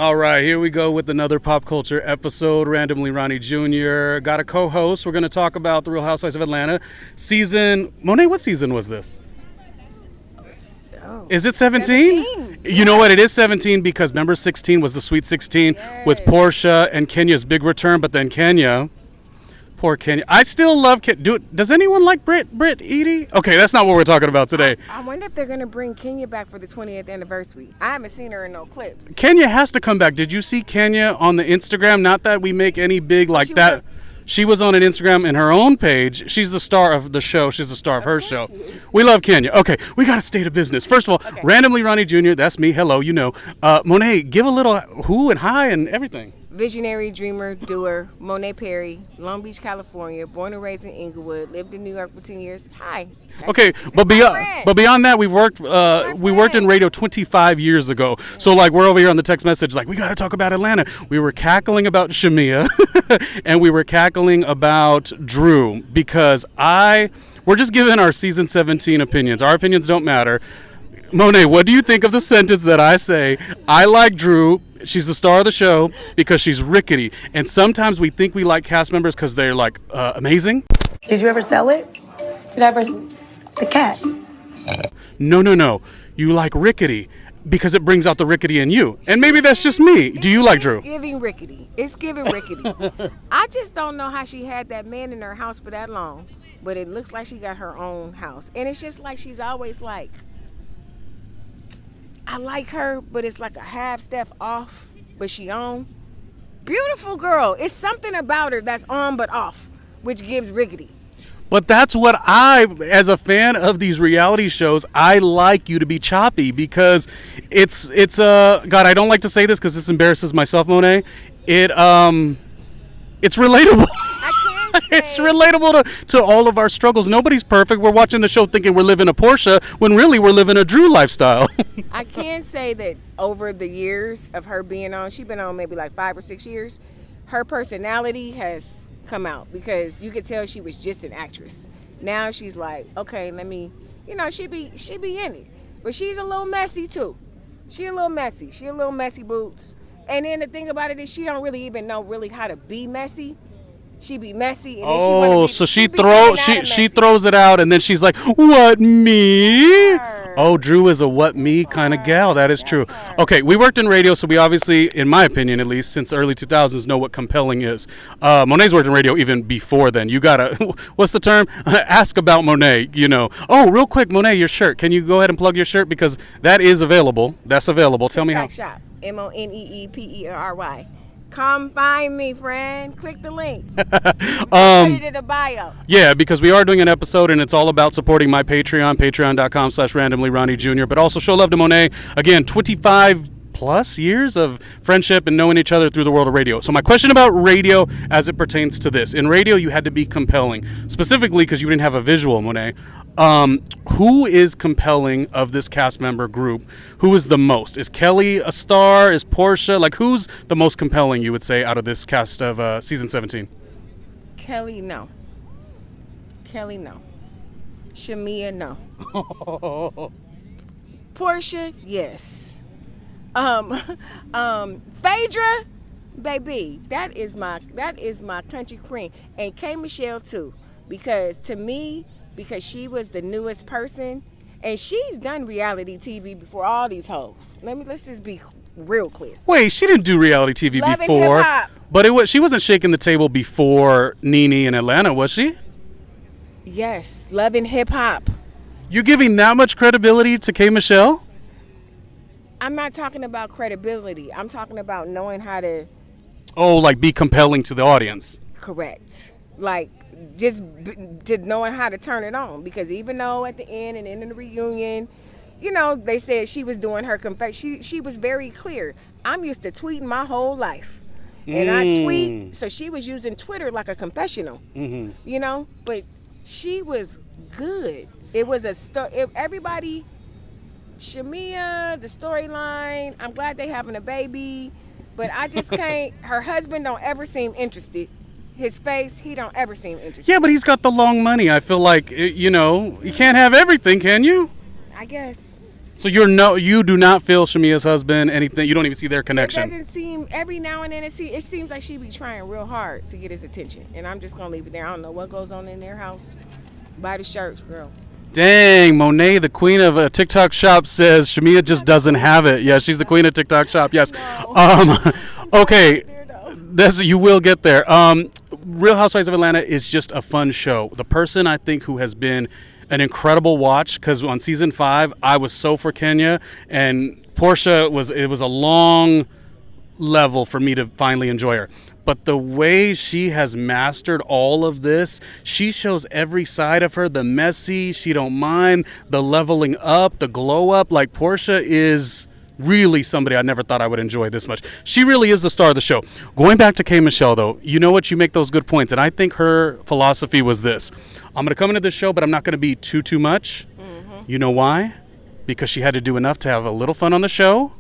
All right, here we go with another pop culture episode. Randomly Ronnie Jr. Got a co-host. We're going to talk about The Real Housewives of Atlanta. Moneé, what season was this? Is it 17? You know what? It is 17 because remember 16 was the Sweet 16 with Portia and Kenya's big return. But then poor Kenya. I still love Kenya. Does anyone like Britt Edie? Okay, that's not what we're talking about today. I wonder if they're going to bring Kenya back for the 20th anniversary. I haven't seen her in no clips. Kenya has to come back. Did you see Kenya on the Instagram? Not that we make any big like that. She was on an Instagram in her own page. She's the star of the show. She's the star of her show. We love Kenya. Okay, we got to stay to business. First of all, Randomly Ronnie Jr., that's me. Hello, you know. Moneé, give a little who and hi and everything. Visionary, dreamer, doer, Moneé Perry, Long Beach, California, born and raised in Inglewood, lived in New York for 10 years. Hi. Okay, but beyond that, we worked in radio 25 years ago. So like we're over here on the text message, like we got to talk about Atlanta. We were cackling about Shamia, and we were cackling about Drew because we're just giving our season 17 opinions. Our opinions don't matter. Moneé, what do you think of the sentence that I say? I like Drew. She's the star of the show because she's rickety. And sometimes we think we like cast members because they're like amazing. Did you ever sell it? Did I ever? The cat. No. You like rickety because it brings out the rickety in you. And maybe that's just me. Do you like Drew? It's giving rickety. I just don't know how she had that man in her house for that long. But it looks like she got her own house. And it's just like she's always like, I like her, but it's like a half step off, but she on. Beautiful girl. It's something about her that's on but off, which gives rickety. But that's what as a fan of these reality shows, I like you to be choppy because it's God, I don't like to say this because this embarrasses myself, Moneé. It's relatable. It's relatable to all of our struggles. Nobody's perfect. We're watching the show thinking we're living a Portia when really we're living a Drew lifestyle. I can say that over the years of her being on, she's been on maybe like 5 or 6 years, her personality has come out because you could tell she was just an actress. Now she's like, okay, let me, she be in it. But she's a little messy too. She a little messy boots. And then the thing about it is she don't really even know really how to be messy. She be messy. And then she throws it out, and then she's like, "What me?" Oh, Drew is a what me kind of gal. That is true. Okay, we worked in radio, so we obviously, in my opinion at least, since the early 2000s, know what compelling is. Moneé's worked in radio even before then. You gotta, what's the term? Ask about Moneé. Oh, real quick, Moneé, your shirt. Can you go ahead and plug your shirt because that is available. That's available. Tell me how. Shop. MONEEPERY. Come find me, friend. Click the link. Put it in the bio. Yeah, because we are doing an episode, and it's all about supporting my Patreon, patreon.com/randomly Ronnie Jr. But also show love to Moneé. Again, 25 plus years of friendship and knowing each other through the world of radio. So my question about radio as it pertains to this. In radio, you had to be compelling. Specifically because you didn't have a visual, Moneé. Who is compelling of this cast member group? Who is the most? Is Kelly a star? Is Portia? Like, who's the most compelling, you would say, out of this cast of season 17? Kelly, no. Shamia, no. Portia, yes. Phaedra, baby, that is my country queen. And K. Michelle too. Because to me, because she was the newest person, and she's done reality TV before all these hoes. Let's just be real clear. Wait, she didn't do reality TV Love before. and hip-hop. But she wasn't shaking the table before NeNe in Atlanta, was she? Yes, Love and Hip Hop. You giving that much credibility to K. Michelle? I'm not talking about credibility. I'm talking about knowing how to. Oh, like be compelling to the audience. Correct. Like just knowing how to turn it on. Because even though at the end and in the reunion, they said she was doing her confession. She was very clear. I'm used to tweeting my whole life. And I tweet. So she was using Twitter like a confessional. Mm-hmm. But she was good. It was everybody. Shamia, the storyline, I'm glad they having a baby, but I just can't. Her husband don't ever seem interested. His face, he don't ever seem interested. Yeah, but he's got the long money. I feel like, you can't have everything, can you? I guess. So you do not feel Shamia's husband anything. You don't even see their It connection. doesn't seem, every now and then it seems like she be trying real hard to get his attention. And I'm just going to leave it there. I don't know what goes on in their house. Buy the shirts, girl. Dang, Moneé, the queen of a TikTok shop, says Shamia just doesn't have it. Yeah, she's the queen of TikTok shop. Yes. Okay. You will get there. Real Housewives of Atlanta is just a fun show. The person I think who has been an incredible watch, because on season 5 I was so for Kenya, and Portia was a long level for me to finally enjoy her. But the way she has mastered all of this, she shows every side of her, the messy, she don't mind, the leveling up, the glow up. Like, Portia is really somebody I never thought I would enjoy this much. She really is the star of the show. Going back to K. Michelle, though, you know what? You make those good points. And I think her philosophy was this. I'm going to come into this show, but I'm not going to be too much. Mm-hmm. You know why? Because she had to do enough to have a little fun on the show,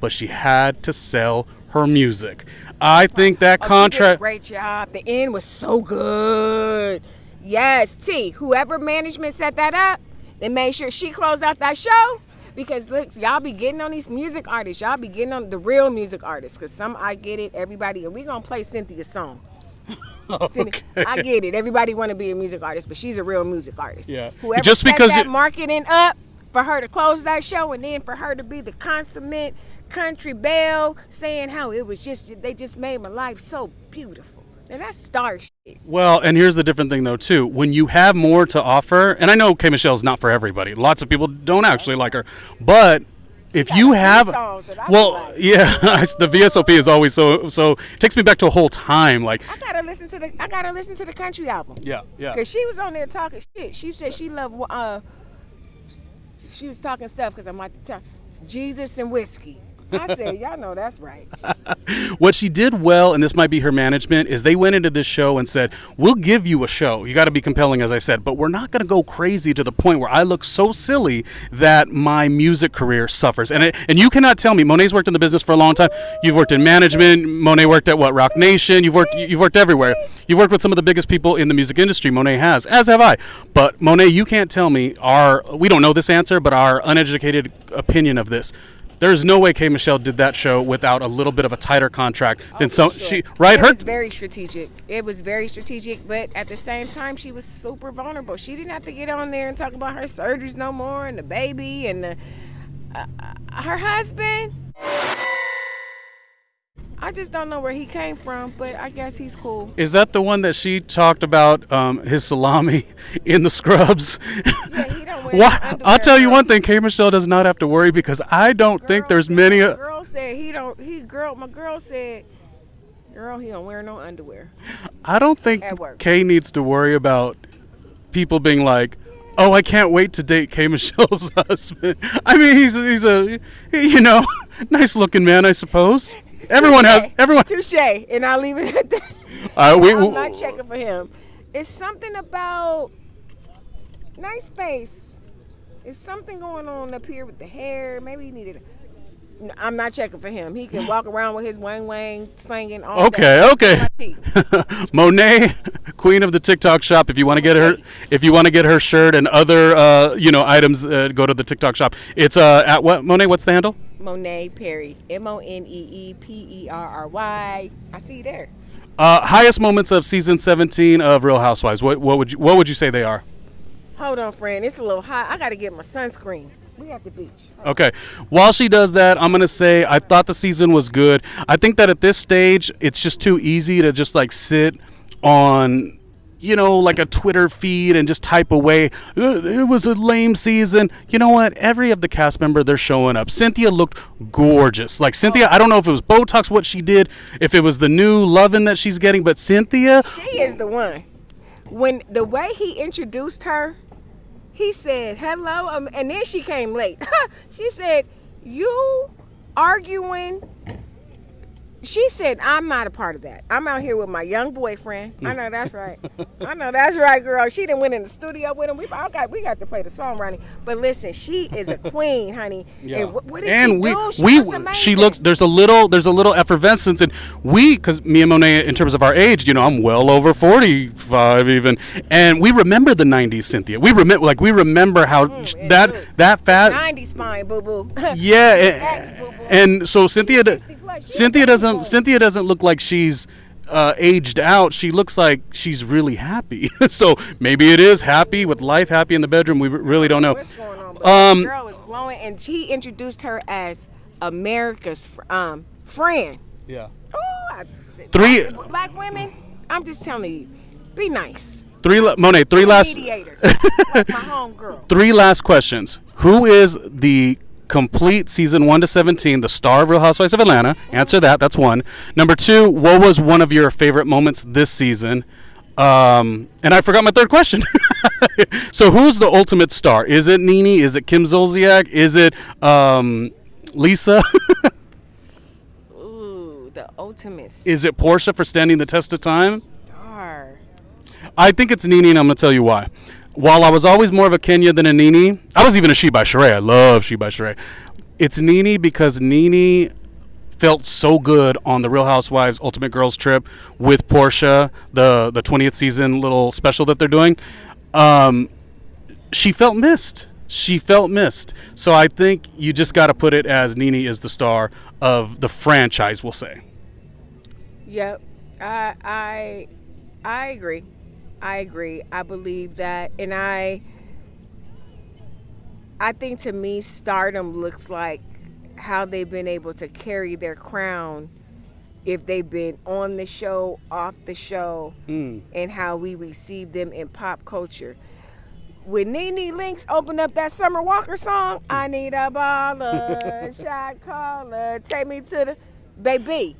but she had to sell her music. I think that contract... She did a great job. The end was so good. Yes, T, whoever management set that up, they made sure she closed out that show. Because look, y'all be getting on these music artists. Y'all be getting on the real music artists. Because I get it, everybody. And we going to play Cynthia's song. Okay. I get it. Everybody want to be a music artist, but she's a real music artist. Yeah. Whoever Just set because that marketing up for her to close that show, and then for her to be the consummate country belle, saying how it was they just made my life so beautiful. And that's star shit. Well, and here's the different thing, though, too. When you have more to offer, and I know K. Michelle's not for everybody. Lots of people don't actually like her. But if you have... Well, yeah, the VSOP is always so... It takes me back to a whole time. Like, I gotta listen to the country album. Yeah. Because she was on there talking shit. She said she loved... she was talking stuff because I'm like, Jesus and whiskey. I said, y'all know that's right. What she did well, and this might be her management, is they went into this show and said, we'll give you a show. You got to be compelling, as I said, but we're not going to go crazy to the point where I look so silly that my music career suffers. And you cannot tell me, Moné's worked in the business for a long time. You've worked in management. Moneé worked at Rock Nation. You've worked everywhere. You've worked with some of the biggest people in the music industry. Moneé has, as have I. But Moneé, you can't tell me we don't know this answer, but our uneducated opinion of this. There's no way K. Michelle did that show without a little bit of a tighter contract than sure. She right. It was very strategic. It was very strategic, but at the same time, she was super vulnerable. She didn't have to get on there and talk about her surgeries no more, and the baby, and her husband. I just don't know where he came from, but I guess he's cool. Is that the one that she talked about his salami in the scrubs? Yeah, he don't wear underwear. I'll tell you one thing, K. Michelle does not have to worry, because I don't think there's many. My girl said he don't wear no underwear. I don't think K needs to worry about people being like, oh, I can't wait to date K. Michelle's husband. I mean, he's a nice looking man, I suppose. Everyone. Touche, and I'll leave it at that. I'm not checking for him. It's something about nice face. It's something going on up here with the hair. Maybe he needed. I'm not checking for him. He can walk around with his wang slanging all day. Okay. Moneé, queen of the TikTok shop. If you want to get her shirt and other items, go to the TikTok shop. It's at what, Moneé? What's the handle? Moneé Perry. MoneePerry. I see you there. Highest moments of season 17 of Real Housewives. What would you say they are? Hold on, friend. It's a little hot. I got to get my sunscreen. We at the beach. Okay. While she does that, I'm going to say I thought the season was good. I think that at this stage, it's just too easy to just like sit on, like a Twitter feed and just type away, it was a lame season. You know what? Every of the cast member, they're showing up. Cynthia looked gorgeous. Like Cynthia, I don't know if it was Botox, what she did, if it was the new loving that she's getting, but Cynthia. She is the one. When the way he introduced her, he said, hello, and then she came late. She said, you arguing She said, I'm not a part of that. I'm out here with my young boyfriend. I know that's right. I know that's right, girl. She done went in the studio with him. We got to play the song, Ronnie. But listen, she is a queen, honey. Yeah. And what did she do? She looks. There's a little effervescence, and because me and Monet, in terms of our age, I'm well over 45 even, and we remember the '90s, Cynthia. We remember how that fat '90s spine, boo boo. Yeah, and so Cynthia doesn't look like she's aged out. She looks like she's really happy. So maybe it is happy with life, happy in the bedroom. We really don't know. What's going on? But the girl is glowing, and she introduced her as America's friend. Yeah. Oh, black women. I'm just telling you, be nice. Monet, three last. Mediator, like my home girl. 3 last questions. Who is the complete season 1 to 17, the star of Real Housewives of Atlanta? Answer that. That's 1. Number 2, what was one of your favorite moments this season? And I forgot my 3rd question. So who's the ultimate star? Is it NeNe? Is it Kim Zolciak? Is it Lisa? Ooh, the ultimate star. Is it Portia for standing the test of time? Star. I think it's NeNe, and I'm going to tell you why. While I was always more of a Kenya than a NeNe, I was even a She by Sheree. I love She by Sheree. It's NeNe because NeNe felt so good on the Real Housewives Ultimate Girls Trip with Portia, the 20th season little special that they're doing. She felt missed. So I think you just got to put it as NeNe is the star of the franchise, we'll say. Yep. I agree. I believe that, and I think to me stardom looks like how they've been able to carry their crown if they've been on the show, off the show, and how we receive them in pop culture. When NeNe Leakes opened up that Summer Walker song, I need a baller, shot caller, take me to the baby,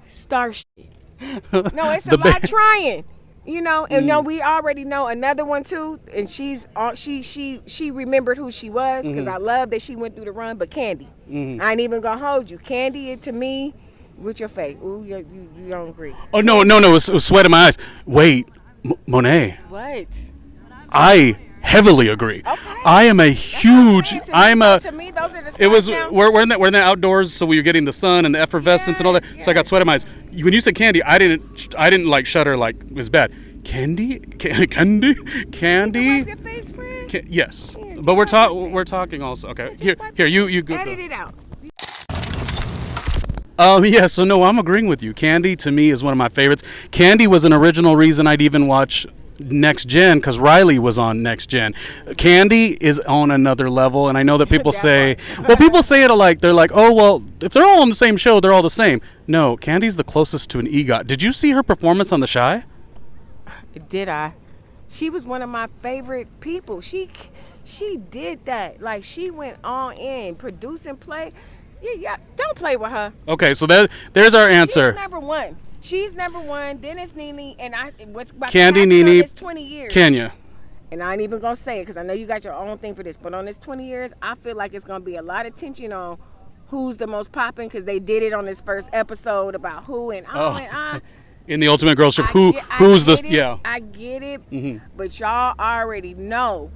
star shit. No, it's a lot trying. And no, we already know another one too, and she remembered who she was, because I love that she went through the run. But Candy, I ain't even gonna hold you. Candy, to me, with your face, ooh, you don't agree. Oh no, it was sweat in my eyes. Wait, Monet. What? I heavily agree. Okay. I am a huge. To me, those are the. It was we're in the outdoors, so we were getting the sun and the effervescence and all that. Yes. So I got sweat in my eyes. When you said Candy, I didn't like shudder like it was bad. Candy. Wipe your face, friend? Yes, Here, but we're talking also. Okay, here you go. Edit it out. Yeah, so no, I'm agreeing with you. Candy to me is one of my favorites. Candy was an original reason I'd even watch Next Gen, because Riley was on Next Gen. Candy is on another level, and I know that people say, people say it like, they're like, oh, well, if they're all on the same show, they're all the same. No, Candy's the closest to an EGOT. Did you see her performance on The Chi? Did I? She was one of my favorite people. She did that. Like, she went all in, produce and play. Yeah, don't play with her. Okay, so there's our answer. She's number one. Then it's NeNe, and what's about Candy, to happen NeNe, on this 20 years. Kenya. And I ain't even gonna say it because I know you got your own thing for this. But on this 20 years, I feel like it's gonna be a lot of tension on who's the most popping, because they did it on this first episode about who and in the Ultimate Girls Trip, I get it, but y'all already know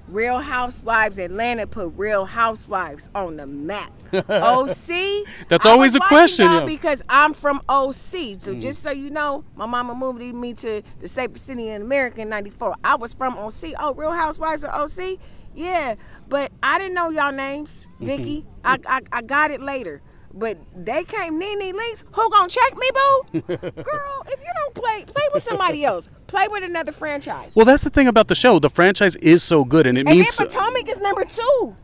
Real Housewives Atlanta put Real Housewives on the map. OC. That's always a question, yeah. Because I'm from OC. So just so you know, my mama moved me to the safest city in America in '94. I was from OC. Oh, Real Housewives of OC? Yeah. But I didn't know y'all names, Vicky. I got it later. But they came NeNe Leakes. Who gonna check me, boo? Girl, if you don't play with somebody else. Play with another franchise. Well, that's the thing about the show. The franchise is so good, and it means. And then Potomac is number 2.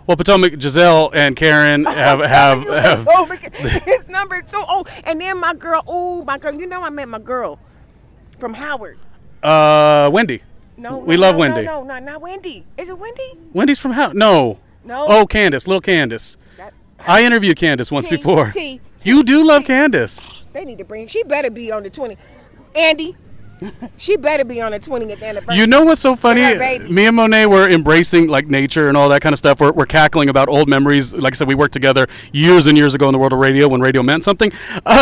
Well, Potomac, Giselle, and Karen have Potomac is number 2. Oh, and then my girl. You know I met my girl from Howard. Wendy. No, we love Wendy. No, not Wendy. Is it Wendy? Wendy's from Howard. No. Oh, Candace, little Candace. I interviewed Candace once before. You do love Candace. They need to bring. She better be on the 20. Andy. She better be on the 20th anniversary. You know what's so funny? her baby. Me and Moneé were embracing like nature and all that kind of stuff. We're cackling about old memories. Like I said, we worked together years and years ago in the world of radio when radio meant something.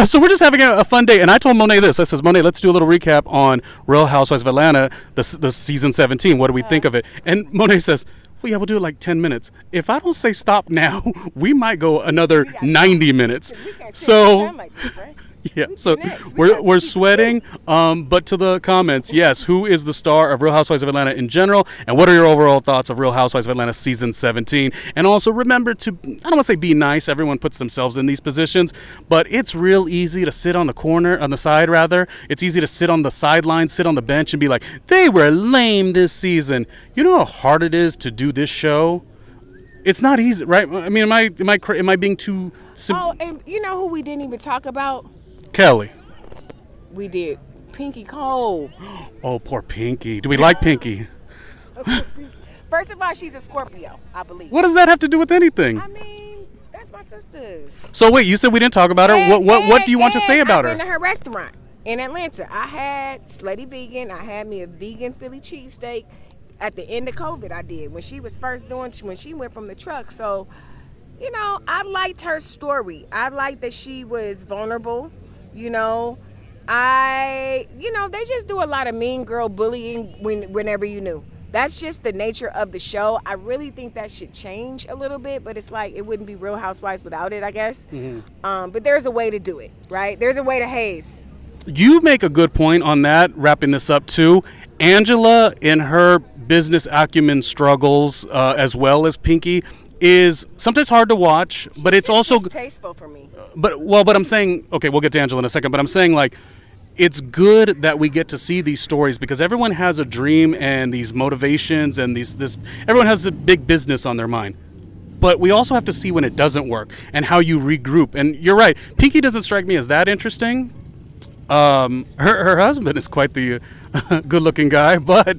So we're just having a fun day. And I told Moneé this. I says, Moneé, let's do a little recap on Real Housewives of Atlanta, the season 17. What do we think of it? And Moneé says, well, yeah, we'll do it like 10 minutes. If I don't say stop now, we might go another 90 minutes. We can't So... sound like this, right? Yeah, We so next. We got we're to keep sweating. But to the comments, yes, who is the star of Real Housewives of Atlanta in general, and what are your overall thoughts of Real Housewives of Atlanta season 17? And also remember to, I don't want to say be nice. Everyone puts themselves in these positions, but it's real easy to sit on the side rather. It's easy to sit on the sideline, sit on the bench, and be like, they were lame this season. You know how hard it is to do this show. It's not easy, right? I mean, am I being too Oh, and you know who we didn't even talk about? Kelly? We did. Pinky Cole. Oh, poor Pinky. Do we like Pinky? First of all, she's a Scorpio, I believe. What does that have to do with anything? I mean, that's my sister. So wait, you said we didn't talk about her. What do you want to say about I've been her? to her restaurant in Atlanta. I had Slutty Vegan. I had me a vegan Philly cheesesteak. At the end of COVID, I did. When she was first when she went from the truck. So, you know, I liked her story. I liked that she was vulnerable. You know, they just do a lot of mean girl bullying whenever you knew. That's just the nature of the show. I really think that should change a little bit, but it's like it wouldn't be Real Housewives without it, I guess. Mm-hmm. But there's a way to do it, right? There's a way to haze. You make a good point on that, wrapping this up too. Angela, in her business acumen struggles, as well as Pinky, is sometimes hard to watch, but it's also distasteful for me. But I'm saying, okay, we'll get to Angela in a second, but I'm saying like it's good that we get to see these stories because everyone has a dream and these motivations and everyone has a big business on their mind. But we also have to see when it doesn't work and how you regroup. And you're right, Pinky doesn't strike me as that interesting. Her husband is quite the good-looking guy, but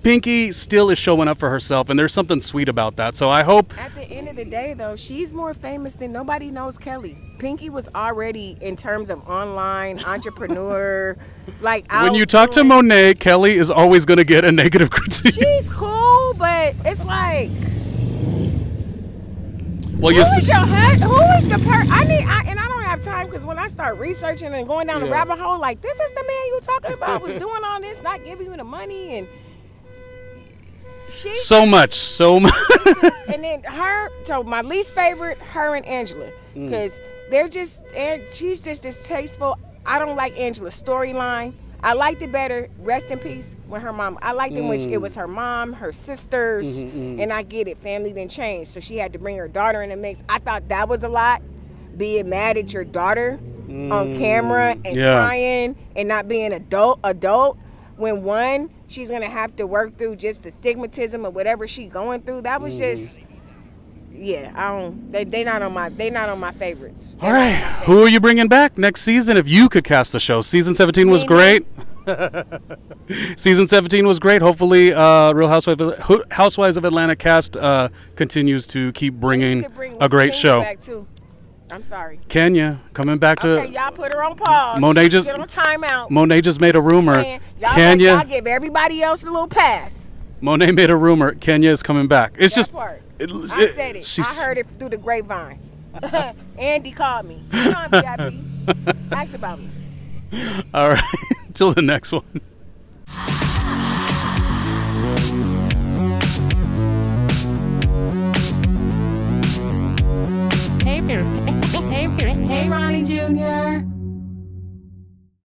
Pinky still is showing up for herself, and there's something sweet about that. So I hope... At the end of the day, though, she's more famous than nobody knows Kelly. Pinky was already, in terms of online, entrepreneur, like... When you talk to Moneé, Kelly is always going to get a negative critique. She's cool, but it's like... Well, who is your head? Who is the person? And I don't have time because when I start researching and going down the rabbit hole, like, this is the man you talking about was doing all this, not giving you the money, and... So much. And then so my least favorite, her and Angela, because she's just distasteful. I don't like Angela's storyline. I liked it better, rest in peace, when her mom, I liked it when it was her mom, her sisters, and I get it, family didn't change, so she had to bring her daughter in the mix. I thought that was a lot, being mad at your daughter on camera and crying and not being adult. When one, she's gonna have to work through just the stigmatism of whatever she's going through. That was just, they not on my favorites. All right, who are you bringing back next season if you could cast the show? Season 17 was great. Season 17 was great. Hopefully, Real Housewives of Atlanta cast continues to keep bringing a great show. Back too. I'm sorry. Kenya coming back to. Okay, y'all put her on pause. Moneé just get on timeout. Moneé just made a rumor. Kenya, y'all give everybody else a little pass. Moneé made a rumor. Kenya is coming back. It's that just. Part. I said it. I heard it through the grapevine. Andy called me. Come on, VIP. Ask about me. All right. Till the next one.